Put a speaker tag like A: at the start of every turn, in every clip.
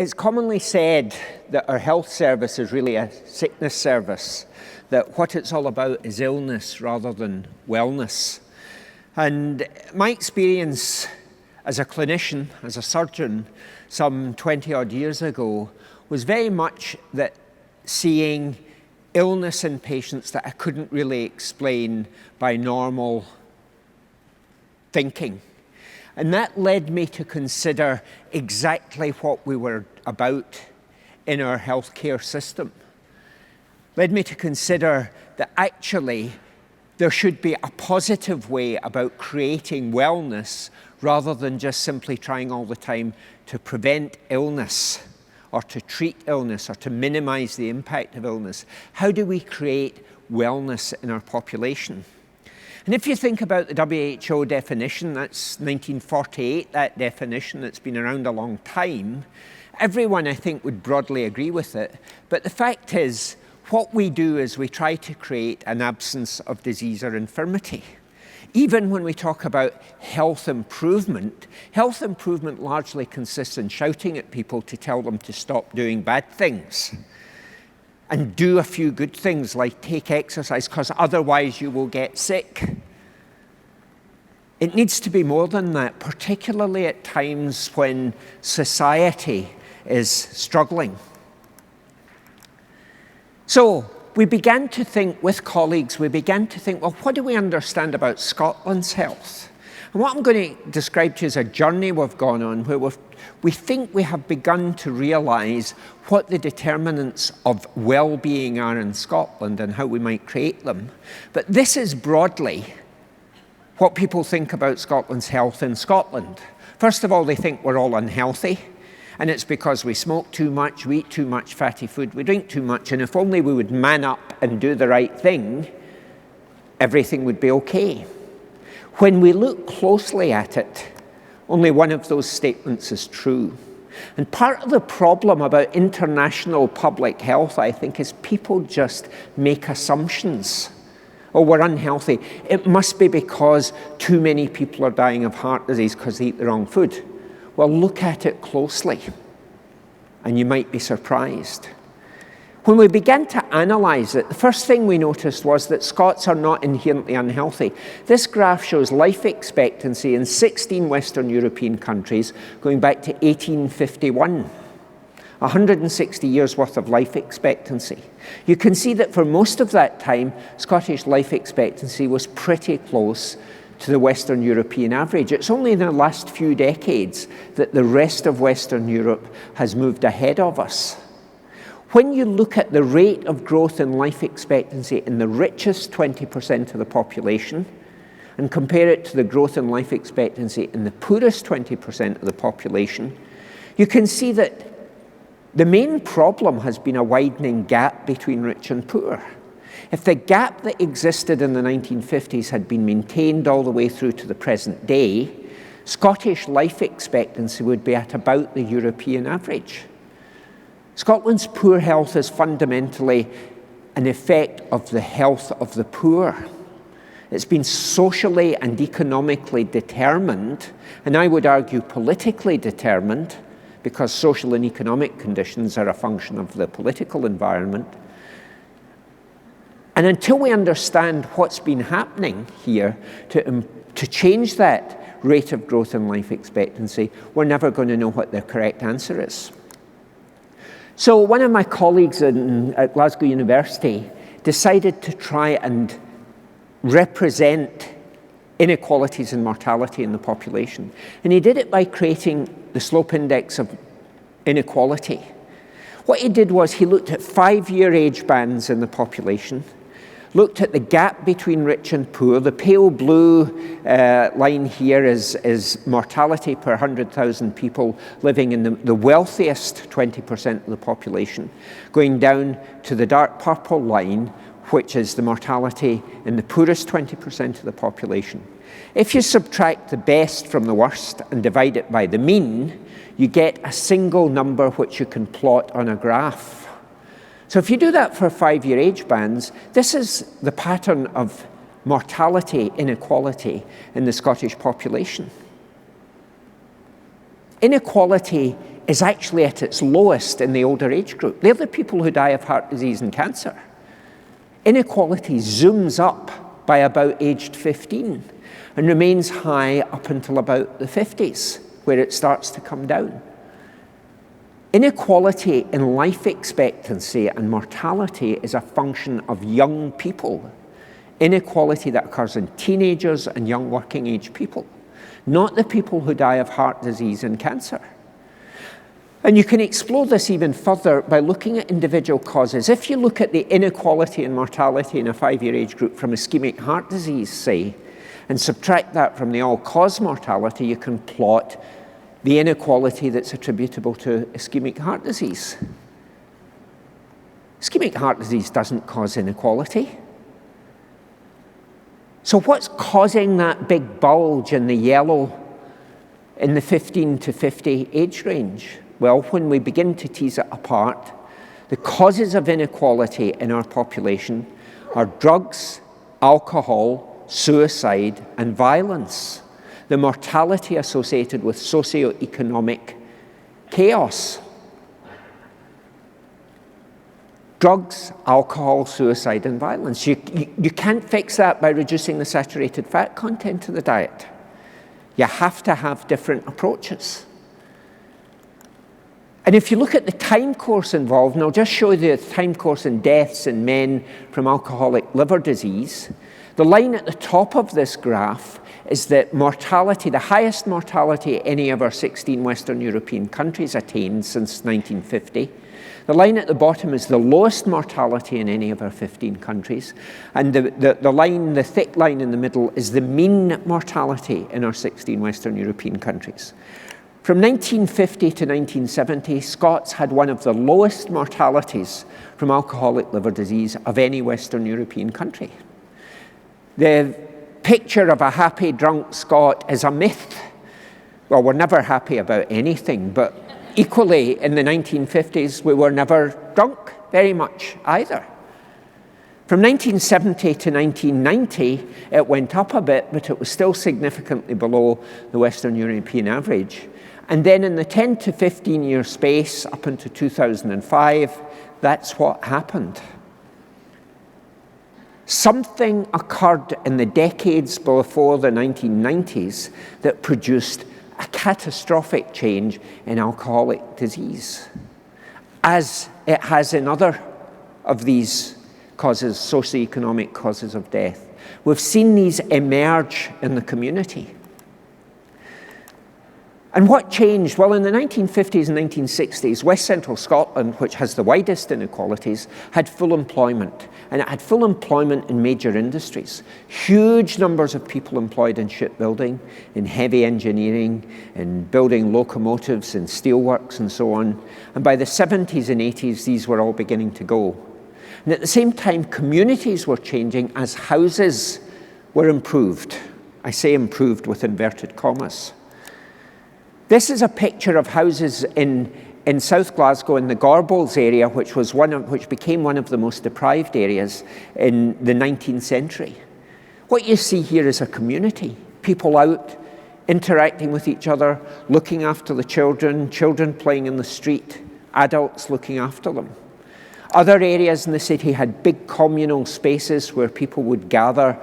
A: It's commonly said that our health service is really a sickness service, that what it's all about is illness rather than wellness. And my experience as a clinician, as a surgeon, some 20 odd years ago, was very much that seeing illness in patients that I couldn't really explain by normal thinking. And that led me to consider exactly what we were about in our healthcare system. Led me to consider that actually there should be a positive way about creating wellness rather than just simply trying all the time to prevent illness or to treat illness or to minimize the impact of illness. How do we create wellness in our population? And if you think about the WHO definition, that's 1948, that definition that's been around a long time, everyone I think would broadly agree with it. But the fact is, what we do is we try to create an absence of disease or infirmity. Even when we talk about health improvement largely consists in shouting at people to tell them to stop doing bad things and do a few good things like take exercise, because otherwise you will get sick. It needs to be more than that, particularly at times when society is struggling. So we began to think with colleagues, well, what do we understand about Scotland's health? And what I'm going to describe to you is a journey we've gone on where we think we have begun to realise what the determinants of well-being are in Scotland and how we might create them. But this is broadly what people think about Scotland's health in Scotland. First of all, they think we're all unhealthy. And it's because we smoke too much, we eat too much fatty food, we drink too much, and if only we would man up and do the right thing, everything would be okay. When we look closely at it, only one of those statements is true. And part of the problem about international public health, I think, is people just make assumptions. Oh, we're unhealthy. It must be because too many people are dying of heart disease because they eat the wrong food. Well, look at it closely, and you might be surprised. When we began to analyse it, the first thing we noticed was that Scots are not inherently unhealthy. This graph shows life expectancy in 16 Western European countries going back to 1851. 160 years worth of life expectancy. You can see that for most of that time, Scottish life expectancy was pretty close to the Western European average. It's only in the last few decades that the rest of Western Europe has moved ahead of us. When you look at the rate of growth in life expectancy in the richest 20% of the population and compare it to the growth in life expectancy in the poorest 20% of the population, you can see that the main problem has been a widening gap between rich and poor. If the gap that existed in the 1950s had been maintained all the way through to the present day, Scottish life expectancy would be at about the European average. Scotland's poor health is fundamentally an effect of the health of the poor. It's been socially and economically determined, and I would argue politically determined, because social and economic conditions are a function of the political environment. And until we understand what's been happening here to change that rate of growth in life expectancy, we're never going to know what the correct answer is. So one of my colleagues at Glasgow University decided to try and represent inequalities in mortality in the population. And he did it by creating the slope index of inequality. What he did was he looked at 5-year age bands in the population, looked at the gap between rich and poor. The pale blue line here is mortality per 100,000 people living in the wealthiest 20% of the population, going down to the dark purple line, which is the mortality in the poorest 20% of the population. If you subtract the best from the worst and divide it by the mean, you get a single number which you can plot on a graph. So if you do that for 5-year age bands, this is the pattern of mortality inequality in the Scottish population. Inequality is actually at its lowest in the older age group. They're the people who die of heart disease and cancer. Inequality zooms up by about aged 15 and remains high up until about the 50s, where it starts to come down. Inequality in life expectancy and mortality is a function of young people. Inequality that occurs in teenagers and young working age people, not the people who die of heart disease and cancer. And you can explore this even further by looking at individual causes. If you look at the inequality in mortality in a 5-year age group from ischemic heart disease, say, and subtract that from the all-cause mortality, you can plot the inequality that's attributable to ischemic heart disease. Ischemic heart disease doesn't cause inequality. So what's causing that big bulge in the yellow in the 15 to 50 age range? Well, when we begin to tease it apart, the causes of inequality in our population are drugs, alcohol, suicide, and violence. The mortality associated with socioeconomic chaos. Drugs, alcohol, suicide, and violence. You can't fix that by reducing the saturated fat content of the diet. You have to have different approaches. And if you look at the time course involved, and I'll just show you the time course in deaths in men from alcoholic liver disease, the line at the top of this graph is that mortality, the highest mortality any of our 16 Western European countries attained since 1950. The line at the bottom is the lowest mortality in any of our 15 countries. And the thick line in the middle is the mean mortality in our 16 Western European countries. From 1950 to 1970, Scots had one of the lowest mortalities from alcoholic liver disease of any Western European country. The picture of a happy drunk Scot is a myth. Well, we're never happy about anything, but equally in the 1950s, we were never drunk very much either. From 1970 to 1990, it went up a bit, but it was still significantly below the Western European average. And then in the 10 to 15 year space, up until 2005, that's what happened. Something occurred in the decades before the 1990s that produced a catastrophic change in alcoholic disease, as it has in other of these causes, socioeconomic causes of death. We've seen these emerge in the community. And what changed? Well, in the 1950s and 1960s, West Central Scotland, which has the widest inequalities, had full employment. And it had full employment in major industries. Huge numbers of people employed in shipbuilding, in heavy engineering, in building locomotives, in steelworks, and so on. And by the 70s and 80s, these were all beginning to go. And at the same time, communities were changing as houses were improved. I say improved with inverted commas. This is a picture of houses in South Glasgow in the Gorbals area, which became one of the most deprived areas in the 19th century. What you see here is a community. People out, interacting with each other, looking after the children, children playing in the street, adults looking after them. Other areas in the city had big communal spaces where people would gather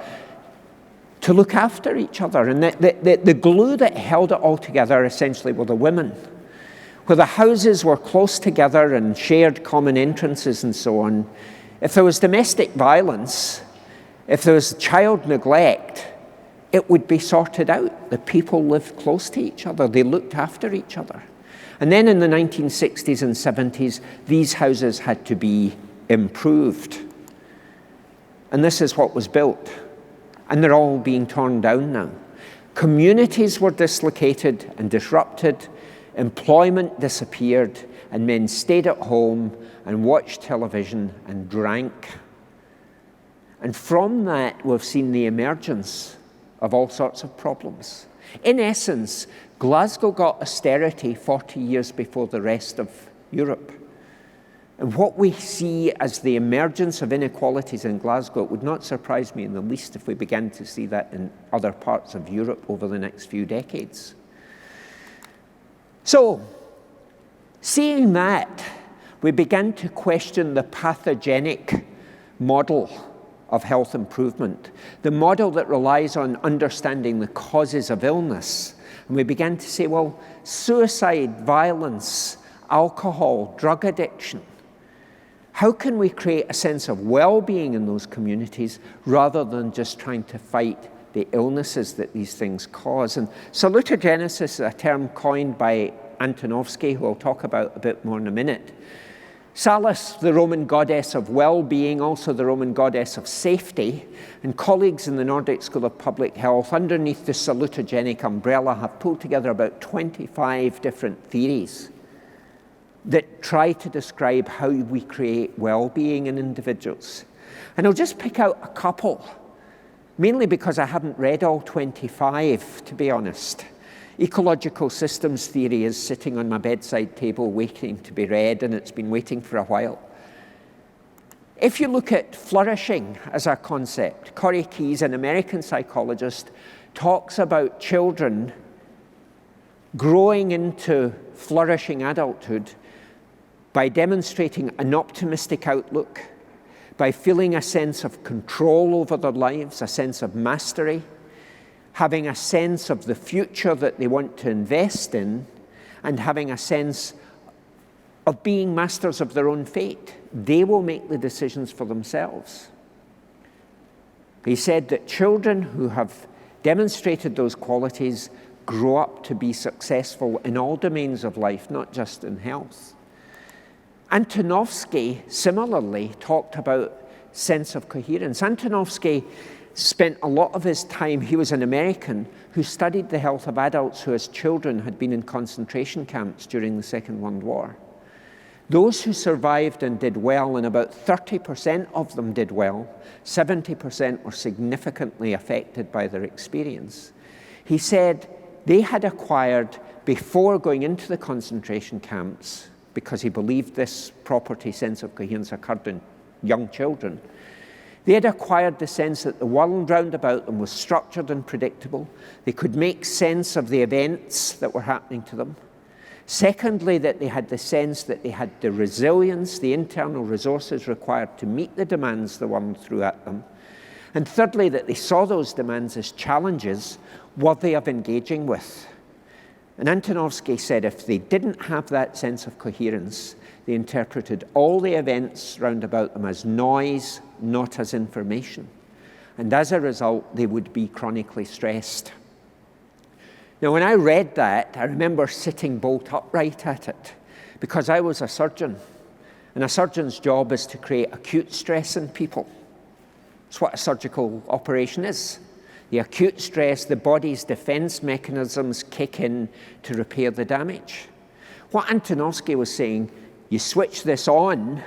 A: to look after each other. And the glue that held it all together essentially were the women. Where the houses were close together and shared common entrances and so on, if there was domestic violence, if there was child neglect, it would be sorted out. The people lived close to each other. They looked after each other. And then in the 1960s and 70s, these houses had to be improved. And this is what was built. And they're all being torn down now. Communities were dislocated and disrupted. Employment disappeared, and men stayed at home and watched television and drank. And from that, we've seen the emergence of all sorts of problems. In essence, Glasgow got austerity 40 years before the rest of Europe. And what we see as the emergence of inequalities in Glasgow, it would not surprise me in the least if we began to see that in other parts of Europe over the next few decades. So, Seeing that, we began to question the pathogenic model of health improvement, the model that relies on understanding the causes of illness. And we began to say, well, suicide, violence, alcohol, drug addiction, how can we create a sense of well-being in those communities rather than just trying to fight the illnesses that these things cause? And salutogenesis is a term coined by Antonovsky, who I'll talk about a bit more in a minute. Salus, the Roman goddess of well-being, also the Roman goddess of safety, and colleagues in the Nordic School of Public Health, underneath the salutogenic umbrella, have pulled together about 25 different theories that try to describe how we create well-being in individuals. And I'll just pick out a couple, mainly because I haven't read all 25, to be honest. Ecological systems theory is sitting on my bedside table waiting to be read, and it's been waiting for a while. If you look at flourishing as a concept, Corey Keyes, an American psychologist, talks about children growing into flourishing adulthood by demonstrating an optimistic outlook, by feeling a sense of control over their lives, a sense of mastery, having a sense of the future that they want to invest in, and having a sense of being masters of their own fate. They will make the decisions for themselves. He said that children who have demonstrated those qualities grow up to be successful in all domains of life, not just in health. Antonovsky similarly talked about sense of coherence. Antonovsky spent a lot of his time, he was an American who studied the health of adults who as children had been in concentration camps during the Second World War. Those who survived and did well, and about 30% of them did well, 70% were significantly affected by their experience. He said they had acquired, before going into the concentration camps, because he believed this property, sense of coherence, occurred in young children, they had acquired the sense that the world round about them was structured and predictable. They could make sense of the events that were happening to them. Secondly, that they had the sense that they had the resilience, the internal resources required to meet the demands the world threw at them. And thirdly, that they saw those demands as challenges worthy of engaging with. And Antonovsky said if they didn't have that sense of coherence, they interpreted all the events round about them as noise, not as information. And as a result, they would be chronically stressed. Now, when I read that, I remember sitting bolt upright at it, because I was a surgeon. And a surgeon's job is to create acute stress in people. It's what a surgical operation is. The acute stress, the body's defense mechanisms kick in to repair the damage. What Antonovsky was saying, you switch this on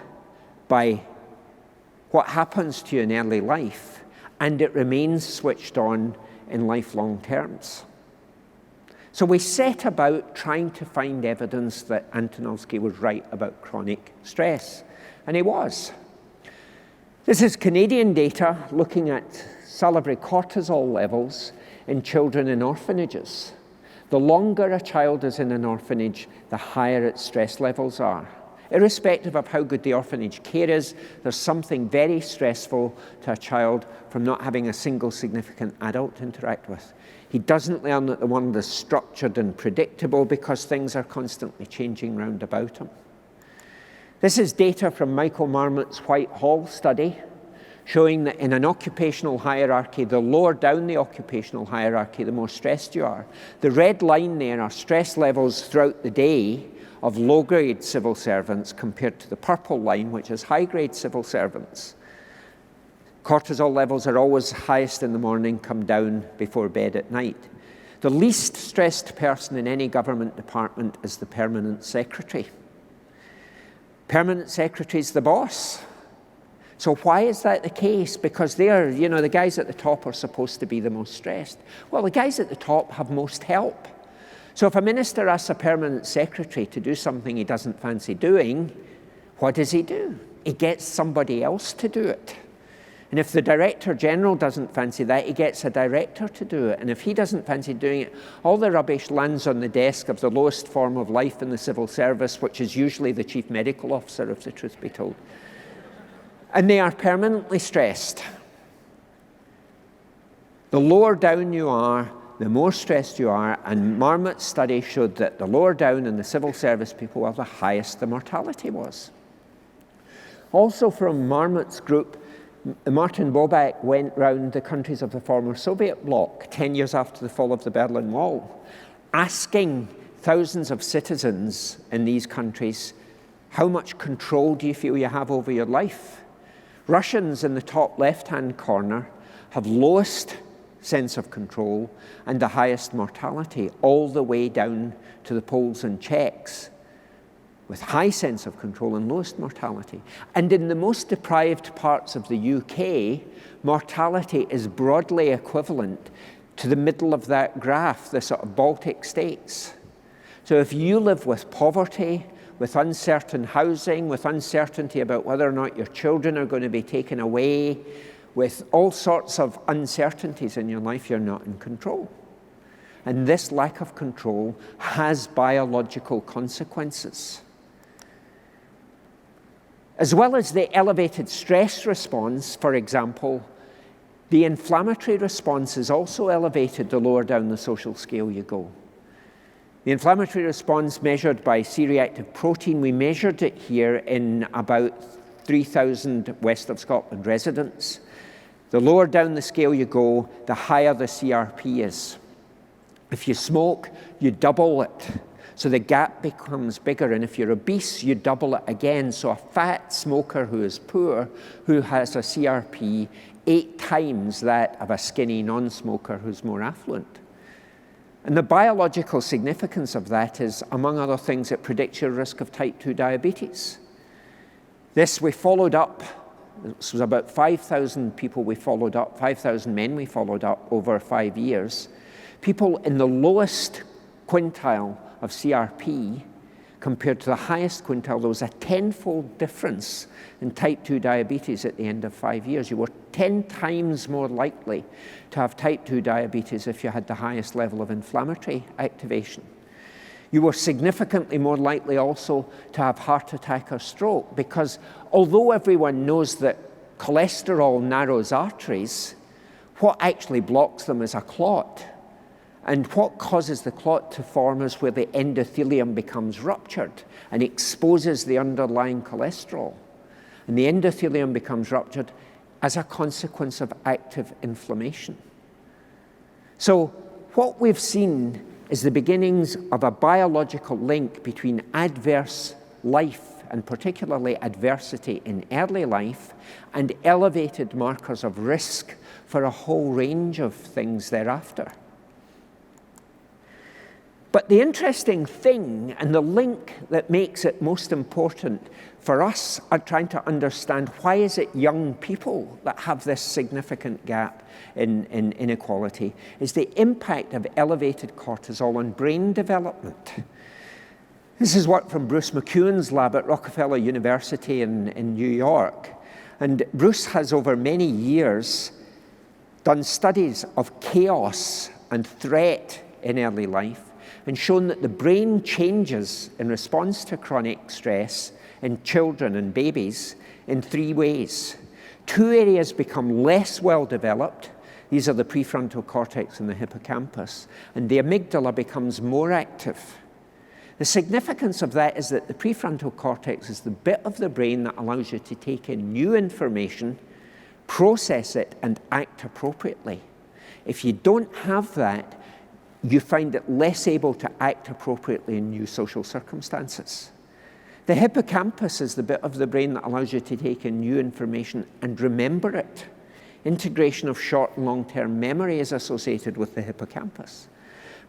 A: by what happens to you in early life, and it remains switched on in lifelong terms. So we set about trying to find evidence that Antonovsky was right about chronic stress, and he was. This is Canadian data looking at salivary cortisol levels in children in orphanages. The longer a child is in an orphanage, the higher its stress levels are. Irrespective of how good the orphanage care is, there's something very stressful to a child from not having a single significant adult to interact with. He doesn't learn that the world is structured and predictable because things are constantly changing round about him. This is data from Michael Marmot's Whitehall study, showing that in an occupational hierarchy, the lower down the occupational hierarchy, the more stressed you are. The red line there are stress levels throughout the day of low-grade civil servants compared to the purple line, which is high-grade civil servants. Cortisol levels are always highest in the morning, come down before bed at night. The least stressed person in any government department is the permanent secretary. Permanent secretary is the boss. So why is that the case? Because they're, the guys at the top are supposed to be the most stressed. Well, the guys at the top have most help. So if a minister asks a permanent secretary to do something he doesn't fancy doing, what does he do? He gets somebody else to do it. And if the Director General doesn't fancy that, he gets a director to do it. And if he doesn't fancy doing it, all the rubbish lands on the desk of the lowest form of life in the civil service, which is usually the Chief Medical Officer, if the truth be told. And they are permanently stressed. The lower down you are, the more stressed you are, and Marmot's study showed that the lower down in the civil service people were the highest the mortality was. Also from Marmot's group, Martin Bobak went round the countries of the former Soviet bloc 10 years after the fall of the Berlin Wall, asking thousands of citizens in these countries, how much control do you feel you have over your life? Russians in the top left-hand corner have lowest sense of control and the highest mortality, all the way down to the Poles and Czechs, with high sense of control and lowest mortality. And in the most deprived parts of the UK, mortality is broadly equivalent to the middle of that graph, the sort of Baltic states. So if you live with poverty, with uncertain housing, with uncertainty about whether or not your children are going to be taken away, with all sorts of uncertainties in your life, you're not in control. And this lack of control has biological consequences. As well as the elevated stress response, for example, the inflammatory response is also elevated the lower down the social scale you go. The inflammatory response measured by C-reactive protein, we measured it here in about 3,000 West of Scotland residents. The lower down the scale you go, the higher the CRP is. If you smoke, you double it. So the gap becomes bigger, and if you're obese, you double it again. So a fat smoker who is poor, who has a CRP 8 times that of a skinny non-smoker who's more affluent. And the biological significance of that is, among other things, it predicts your risk of type 2 diabetes. This we followed up. This was about 5,000 people we followed up, 5,000 men we followed up over 5 years. People in the lowest quintile of CRP compared to the highest quintile, there was a 10-fold difference in type 2 diabetes at the end of 5 years. You were 10 times more likely to have type 2 diabetes if you had the highest level of inflammatory activation. You were significantly more likely also to have heart attack or stroke, because although everyone knows that cholesterol narrows arteries, what actually blocks them is a clot. And what causes the clot to form is where the endothelium becomes ruptured and exposes the underlying cholesterol. And the endothelium becomes ruptured as a consequence of active inflammation. So what we've seen is the beginnings of a biological link between adverse life, and particularly adversity in early life, and elevated markers of risk for a whole range of things thereafter. But the interesting thing, and the link that makes it most important for us are trying to understand, why is it young people that have this significant gap in inequality, is the impact of elevated cortisol on brain development. This is work from Bruce McEwen's lab at Rockefeller University in New York. And Bruce has over many years done studies of chaos and threat in early life, and shown that the brain changes in response to chronic stress in children and babies in 3 ways. 2 areas become less well developed. These are the prefrontal cortex and the hippocampus, and the amygdala becomes more active. The significance of that is that the prefrontal cortex is the bit of the brain that allows you to take in new information, process it, and act appropriately. If you don't have that, you find it less able to act appropriately in new social circumstances. The hippocampus is the bit of the brain that allows you to take in new information and remember it. Integration of short and long-term memory is associated with the hippocampus.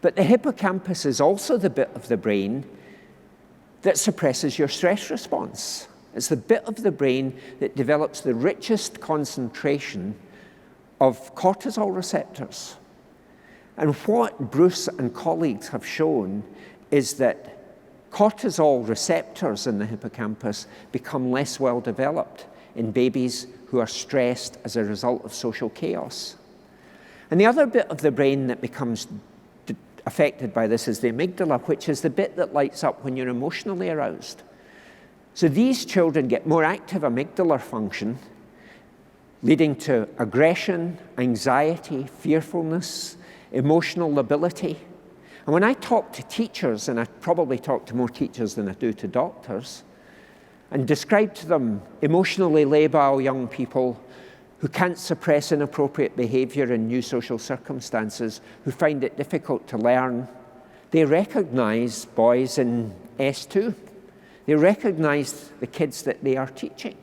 A: But the hippocampus is also the bit of the brain that suppresses your stress response. It's the bit of the brain that develops the richest concentration of cortisol receptors. And what Bruce and colleagues have shown is that cortisol receptors in the hippocampus become less well developed in babies who are stressed as a result of social chaos. And the other bit of the brain that becomes affected by this is the amygdala, which is the bit that lights up when you're emotionally aroused. So these children get more active amygdala function, leading to aggression, anxiety, fearfulness, emotional lability. And when I talk to teachers, and I probably talk to more teachers than I do to doctors, and describe to them emotionally labile young people who can't suppress inappropriate behavior in new social circumstances, who find it difficult to learn, they recognize boys in S2. They recognize the kids that they are teaching.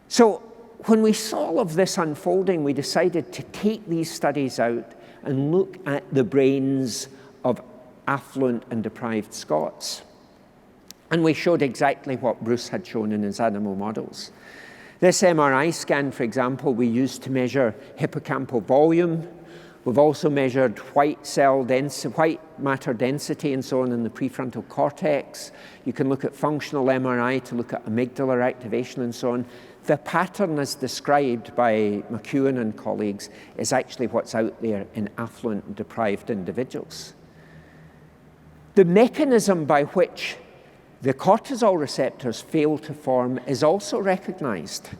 A: So when we saw all of this unfolding, we decided to take these studies out and look at the brains of affluent and deprived Scots. And we showed exactly what Bruce had shown in his animal models. This MRI scan, for example, we used to measure hippocampal volume. We've also measured white matter density and so on in the prefrontal cortex. You can look at functional MRI to look at amygdala activation and so on. The pattern as described by McEwen and colleagues is actually what's out there in affluent and deprived individuals. The mechanism by which the cortisol receptors fail to form is also recognized.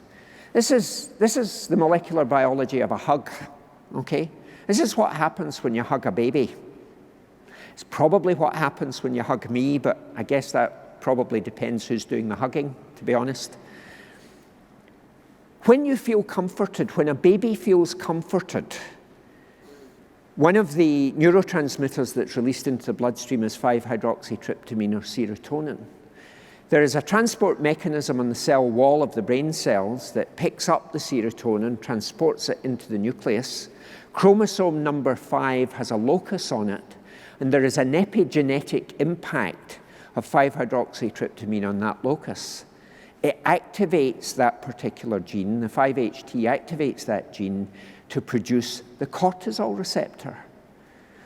A: This is the molecular biology of a hug, okay? This is what happens when you hug a baby. It's probably what happens when you hug me, but I guess that probably depends who's doing the hugging, to be honest. When you feel comforted, when a baby feels comforted, one of the neurotransmitters that's released into the bloodstream is 5-hydroxytryptamine or serotonin. There is a transport mechanism on the cell wall of the brain cells that picks up the serotonin, transports it into the nucleus. Chromosome number 5 has a locus on it, and there is an epigenetic impact of 5-hydroxytryptamine on that locus. It activates that particular gene, the 5-HT activates that gene to produce the cortisol receptor.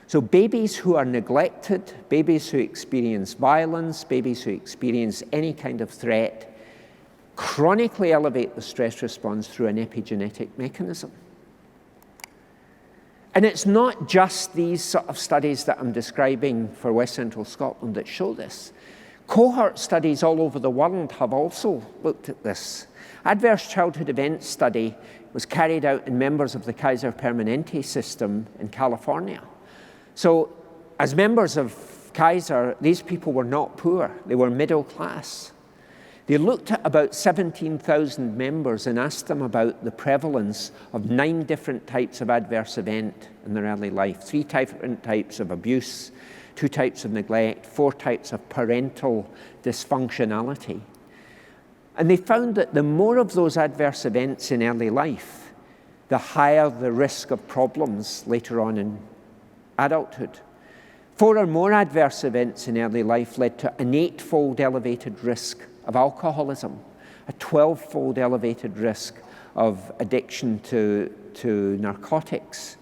A: So babies who are neglected, babies who experience violence, babies who experience any kind of threat, chronically elevate the stress response through an epigenetic mechanism. And it's not just these sort of studies that I'm describing for West Central Scotland that show this. Cohort studies all over the world have also looked at this. Adverse childhood events study was carried out in members of the Kaiser Permanente system in California. So as members of Kaiser, these people were not poor, they were middle class. They looked at about 17,000 members and asked them about the prevalence of 9 different types of adverse event in their early life, 3 different types of abuse, 2 types of neglect, 4 types of parental dysfunctionality. And they found that the more of those adverse events in early life, the higher the risk of problems later on in adulthood. 4 or more adverse events in early life led to an 8-fold elevated risk of alcoholism, a 12-fold elevated risk of addiction to narcotics.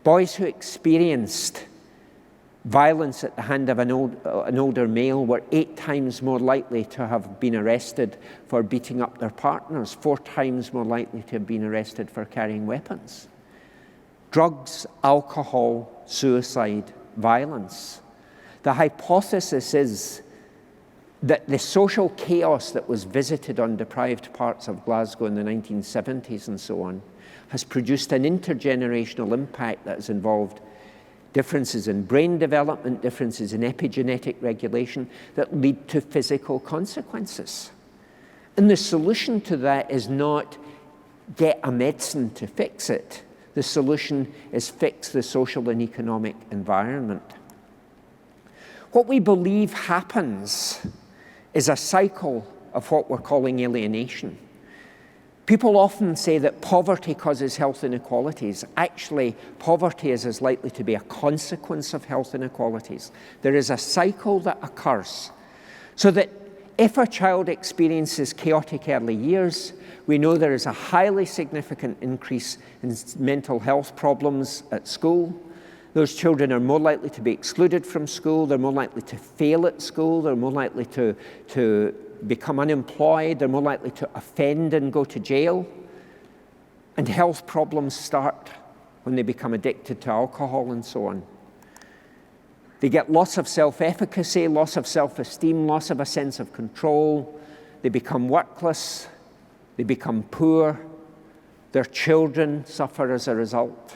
A: Boys who experienced violence at the hand of an older male were 8 times more likely to have been arrested for beating up their partners, 4 times more likely to have been arrested for carrying weapons. Drugs, alcohol, suicide, violence. The hypothesis is that the social chaos that was visited on deprived parts of Glasgow in the 1970s and so on has produced an intergenerational impact that has involved differences in brain development, differences in epigenetic regulation that lead to physical consequences. And the solution to that is not get a medicine to fix it. The solution is fix the social and economic environment. What we believe happens is a cycle of what we're calling alienation. People often say that poverty causes health inequalities. Actually, poverty is as likely to be a consequence of health inequalities. There is a cycle that occurs so that if a child experiences chaotic early years, we know there is a highly significant increase in mental health problems at school. Those children are more likely to be excluded from school, they're more likely to fail at school, they're more likely to become unemployed, they're more likely to offend and go to jail. And health problems start when they become addicted to alcohol and so on. They get loss of self-efficacy, loss of self-esteem, loss of a sense of control. They become workless. They become poor. Their children suffer as a result.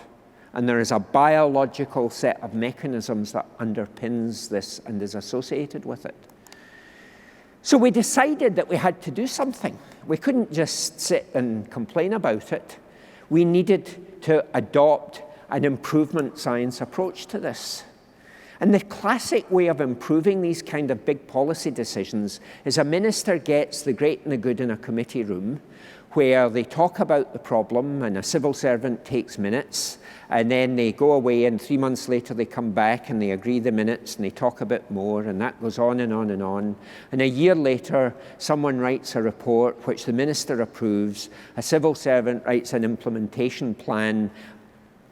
A: And there is a biological set of mechanisms that underpins this and is associated with it. So we decided that we had to do something. We couldn't just sit and complain about it. We needed to adopt an improvement science approach to this. And the classic way of improving these kind of big policy decisions is a minister gets the great and the good in a committee room where they talk about the problem and a civil servant takes minutes, and then they go away and 3 months later they come back and they agree the minutes and they talk a bit more, and that goes on and on and on. And a year later, someone writes a report which the minister approves, a civil servant writes an implementation plan,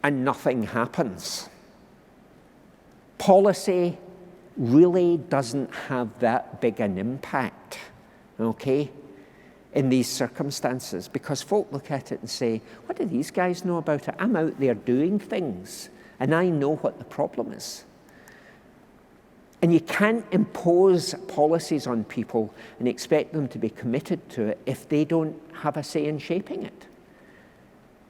A: and nothing happens. Policy really doesn't have that big an impact, okay, in these circumstances, because folk look at it and say, what do these guys know about it? I'm out there doing things, and I know what the problem is. And you can't impose policies on people and expect them to be committed to it if they don't have a say in shaping it.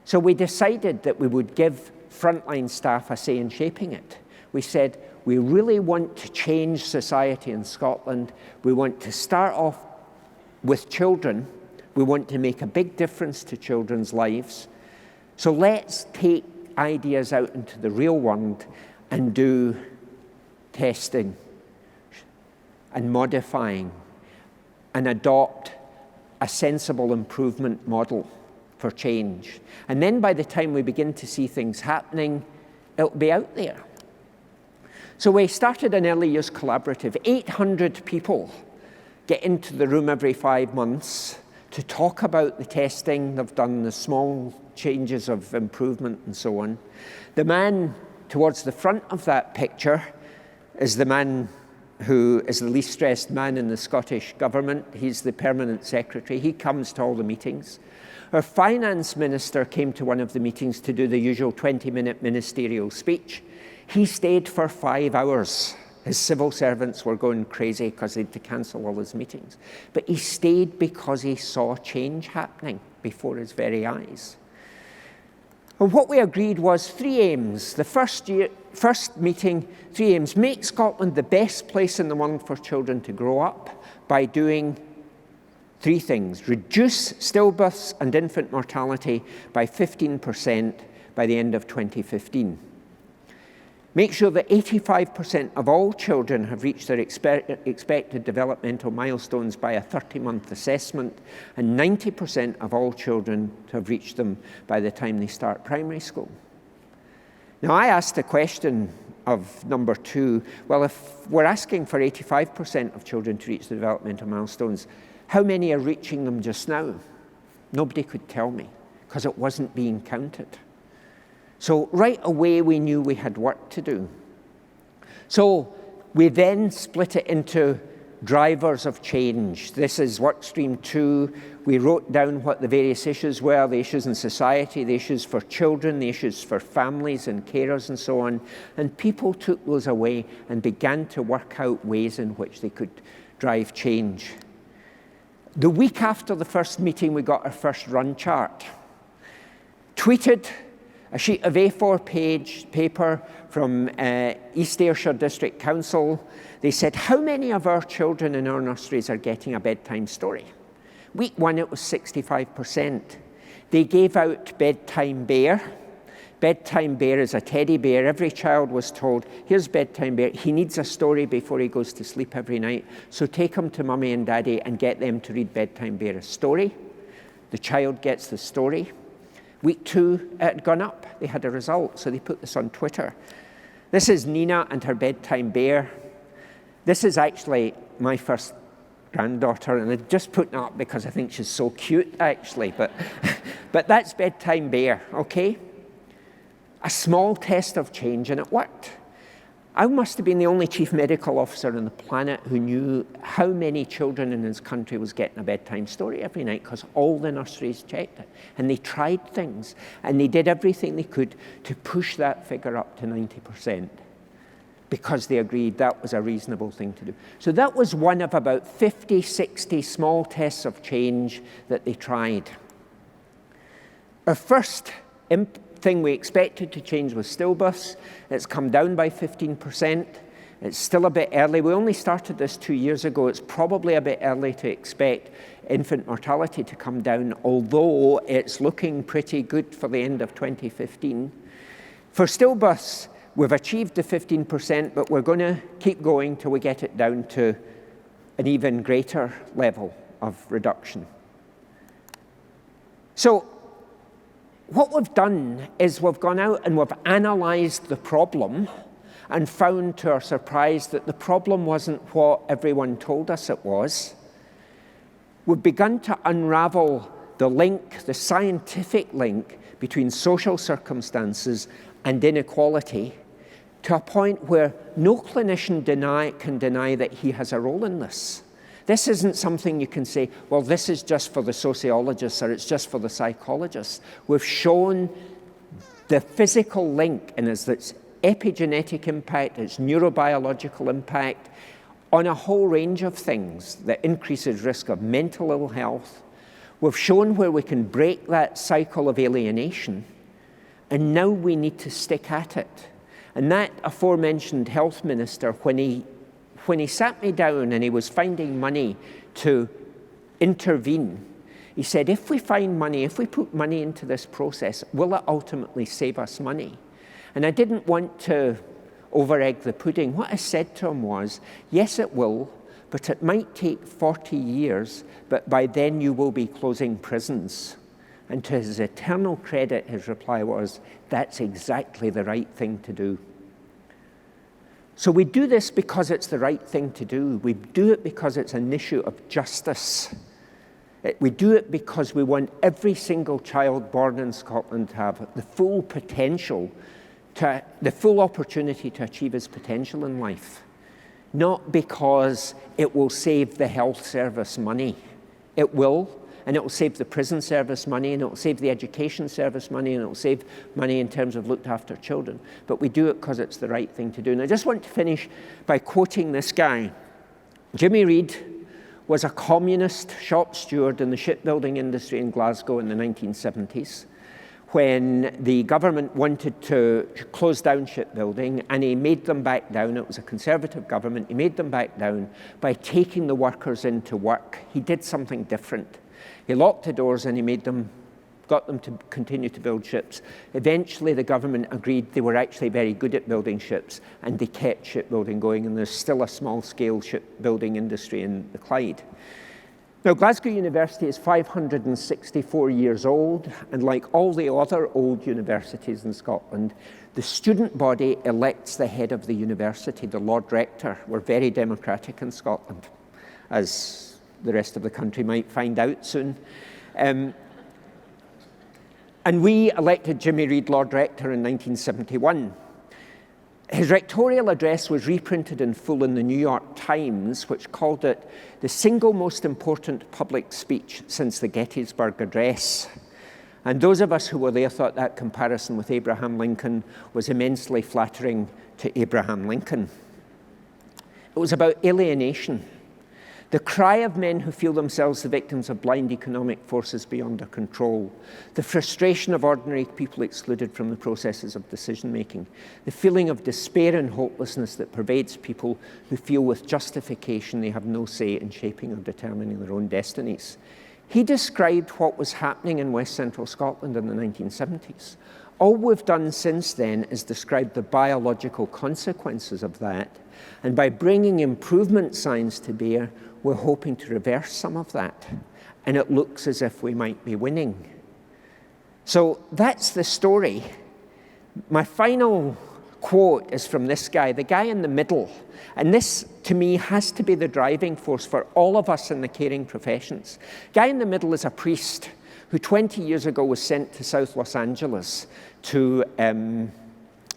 A: So we decided that we would give frontline staff a say in shaping it. We said, we really want to change society in Scotland. We want to start off with children. We want to make a big difference to children's lives. So let's take ideas out into the real world and do testing and modifying and adopt a sensible improvement model for change. And then by the time we begin to see things happening, it'll be out there. So we started an early years collaborative. 800 people get into the room every 5 months to talk about the testing they've done, the small changes of improvement and so on. The man towards the front of that picture is the man who is the least stressed man in the Scottish government. He's the permanent secretary. He comes to all the meetings. Our finance minister came to one of the meetings to do the usual 20-minute ministerial speech. He stayed for 5 hours. His civil servants were going crazy because they had to cancel all his meetings. But he stayed because he saw change happening before his very eyes. And what we agreed was 3 aims. The first meeting, 3 aims. Make Scotland the best place in the world for children to grow up by doing 3 things. Reduce stillbirths and infant mortality by 15% by the end of 2015. Make sure that 85% of all children have reached their expected developmental milestones by a 30-month assessment, and 90% of all children have reached them by the time they start primary school. Now, I asked the question of number 2, well, if we're asking for 85% of children to reach the developmental milestones, how many are reaching them just now? Nobody could tell me, because it wasn't being counted. So right away, we knew we had work to do. So we then split it into drivers of change. This is work stream 2. We wrote down what the various issues were, the issues in society, the issues for children, the issues for families and carers and so on. And people took those away and began to work out ways in which they could drive change. The week after the first meeting, we got our first run chart. Tweeted a sheet of A4 page paper from East Ayrshire District Council. They said, how many of our children in our nurseries are getting a bedtime story? Week 1, it was 65%. They gave out Bedtime Bear. Bedtime Bear is a teddy bear. Every child was told, here's Bedtime Bear. He needs a story before he goes to sleep every night. So take him to Mummy and Daddy and get them to read Bedtime Bear a story. The child gets the story. Week 2, it had gone up. They had a result, so they put this on Twitter. This is Nina and her Bedtime Bear. This is actually my first granddaughter, and I just put it up because I think she's so cute, actually. But that's Bedtime Bear, okay? A small test of change, and it worked. I must have been the only chief medical officer on the planet who knew how many children in his country was getting a bedtime story every night, because all the nurseries checked it. And they tried things, and they did everything they could to push that figure up to 90%, because they agreed that was a reasonable thing to do. So that was one of about 50, 60 small tests of change that they tried. Our first thing we expected to change was stillbirths. It's come down by 15%. It's still a bit early. We only started this 2 years ago. It's probably a bit early to expect infant mortality to come down, although it's looking pretty good for the end of 2015. For stillbirths, we've achieved the 15%, but we're going to keep going till we get it down to an even greater level of reduction. So what we've done is we've gone out and we've analysed the problem and found to our surprise that the problem wasn't what everyone told us it was. We've begun to unravel the link, the scientific link between social circumstances and inequality, to a point where no clinician can deny that he has a role in this. This isn't something you can say, well, this is just for the sociologists or it's just for the psychologists. We've shown the physical link and its epigenetic impact, its neurobiological impact on a whole range of things that increases risk of mental ill health. We've shown where we can break that cycle of alienation, and now we need to stick at it. And that aforementioned health minister, when he sat me down and he was finding money to intervene, he said, if we find money, if we put money into this process, will it ultimately save us money? And I didn't want to over-egg the pudding. What I said to him was, yes, it will, but it might take 40 years, but by then you will be closing prisons. And to his eternal credit, his reply was, that's exactly the right thing to do. So we do this because it's the right thing to do. We do it because it's an issue of justice. We do it because we want every single child born in Scotland to have the full potential, the full opportunity to achieve his potential in life. Not because it will save the health service money. It will. And it will save the prison service money, and it will save the education service money, and it will save money in terms of looked after children. But we do it because it's the right thing to do. And I just want to finish by quoting this guy. Jimmy Reid was a communist shop steward in the shipbuilding industry in Glasgow in the 1970s, when the government wanted to close down shipbuilding, and he made them back down. It was a Conservative government. He made them back down by taking the workers into work. He did something different. He locked the doors and he got them to continue to build ships. Eventually, the government agreed they were actually very good at building ships, and they kept shipbuilding going, and there's still a small-scale shipbuilding industry in the Clyde. Now, Glasgow University is 564 years old, and like all the other old universities in Scotland, the student body elects the head of the university, the Lord Rector. We're very democratic in Scotland, as the rest of the country might find out soon. And we elected Jimmy Reid Lord Rector in 1971. His rectorial address was reprinted in full in the New York Times, which called it the single most important public speech since the Gettysburg Address. And those of us who were there thought that comparison with Abraham Lincoln was immensely flattering to Abraham Lincoln. It was about alienation. The cry of men who feel themselves the victims of blind economic forces beyond their control, the frustration of ordinary people excluded from the processes of decision-making, the feeling of despair and hopelessness that pervades people who feel with justification they have no say in shaping or determining their own destinies. He described what was happening in West Central Scotland in the 1970s. All we've done since then is describe the biological consequences of that, and by bringing improvement science to bear, we're hoping to reverse some of that, and it looks as if we might be winning. So that's the story. My final quote is from this guy, the guy in the middle, and this, to me, has to be the driving force for all of us in the caring professions. Guy in the middle is a priest who 20 years ago was sent to South Los Angeles to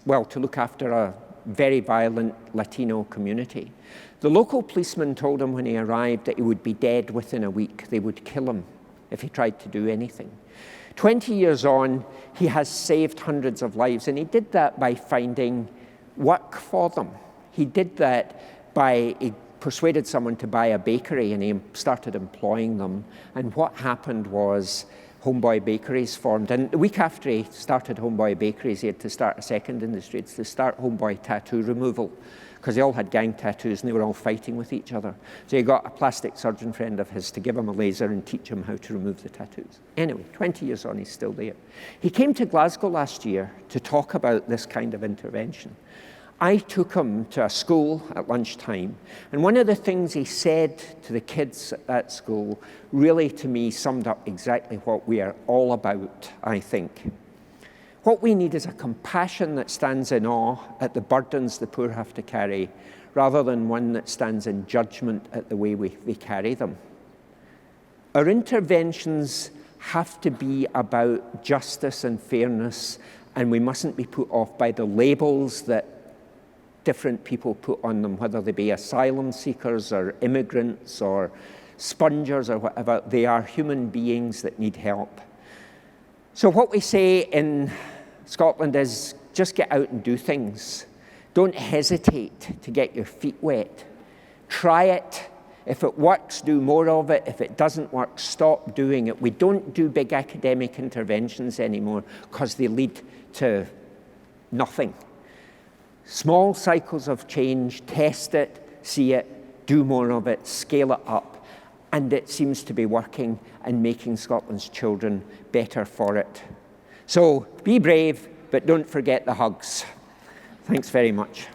A: look after very violent Latino community. The local policeman told him when he arrived that he would be dead within a week. They would kill him if he tried to do anything. 20 years on, he has saved hundreds of lives, and he did that by finding work for them. He did that by, he persuaded someone to buy a bakery, and he started employing them. And what happened was Homeboy Bakeries formed. And the week after he started Homeboy Bakeries, he had to start a second industry. It's to start Homeboy Tattoo Removal, because they all had gang tattoos and they were all fighting with each other. So he got a plastic surgeon friend of his to give him a laser and teach him how to remove the tattoos. Anyway, 20 years on, he's still there. He came to Glasgow last year to talk about this kind of intervention. I took him to a school at lunchtime, and one of the things he said to the kids at that school really, to me, summed up exactly what we are all about, I think. What we need is a compassion that stands in awe at the burdens the poor have to carry, rather than one that stands in judgment at the way we carry them. Our interventions have to be about justice and fairness, and we mustn't be put off by the labels that different people put on them, whether they be asylum seekers or immigrants or spongers or whatever. They are human beings that need help. So what we say in Scotland is just get out and do things. Don't hesitate to get your feet wet. Try it. If it works, do more of it. If it doesn't work, stop doing it. We don't do big academic interventions anymore because they lead to nothing. Small cycles of change, test it, see it, do more of it, scale it up, and it seems to be working and making Scotland's children better for it. So be brave, but don't forget the hugs. Thanks very much.